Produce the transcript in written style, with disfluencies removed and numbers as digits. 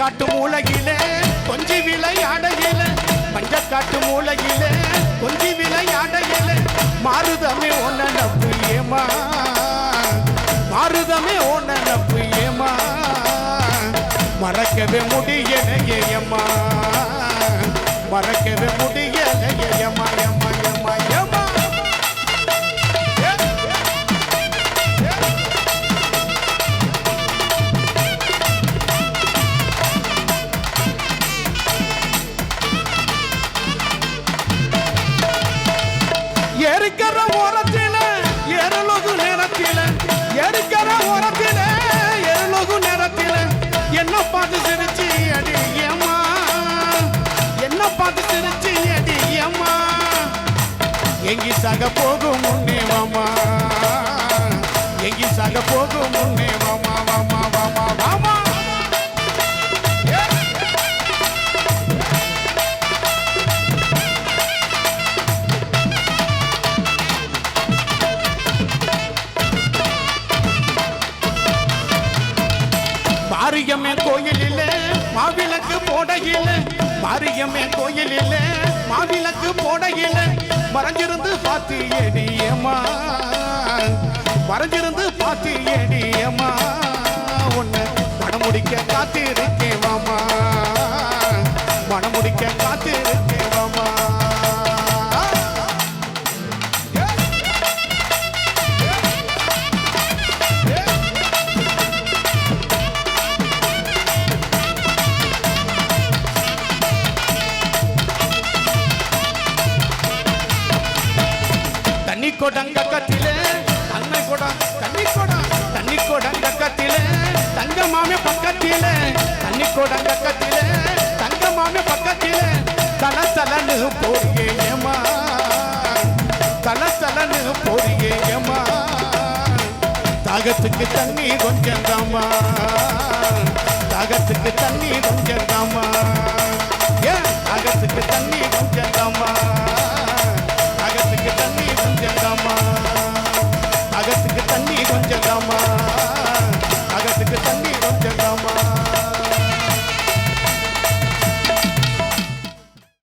மஞ்சக்காட்டு மூலையிலே கொஞ்சி விளையாடையில மஞ்சக்காட்டு மூலையிலே கொஞ்சி விளையாடையில மாறுதமே ஒன்ன நப்பு ஏமா மாறுதமே ஒன்ன நப்பு ஏமா மறக்கவே முடியலையேயம்மா மறக்கவே முடியலையேயம்மா யம்மா யம்மா யம்மா ஏறிக்கிற ஓரத்தில ஏறலோகு நேரத்தில ஏறிக்கிற ஓரத்தில ஏறலோகு நேரத்தில என்ன பார்த்து சிரிச்சு அடியம்மா என்ன பார்த்து சிரிச்சு அடியம்மா எங்கி சாக போகும் முன்னே வாமா எங்கி சாக போகும் முன்னே வாமா வாமா வாமா வாமா மாரியம்மே கோயிலிலே மாவிளக்கு போடையில மாரியம்மே கோயிலிலே மாவிளக்கு போடையில மறைஞ்சிருந்து பாத்தி ஏடியம்மா மறைஞ்சிருந்து பாத்தி ஏடியம்மா உன்னை மனமுடிக்க காத்திருக்கேன் வாமா மனமுடிக்க காத்திருக்கேன் வாமா கொடங்க கத்திலே தன்னை கொடா தண்ணி கொடா தண்ணி கொடங்க கத்திலே தங்க மாமே பக்கத்திலே தண்ணி கொடங்க கத்திலே தங்க மாமே பக்கத்திலே தலசலனு போறியேயம்மா தலசலனு போறியேயம்மா தாகத்துக்கு தண்ணி கொஞ்சம் தாமா தாகத்துக்கு தண்ணி கொஞ்சம் தாமா ஏன் தாகத்துக்கு தண்ணி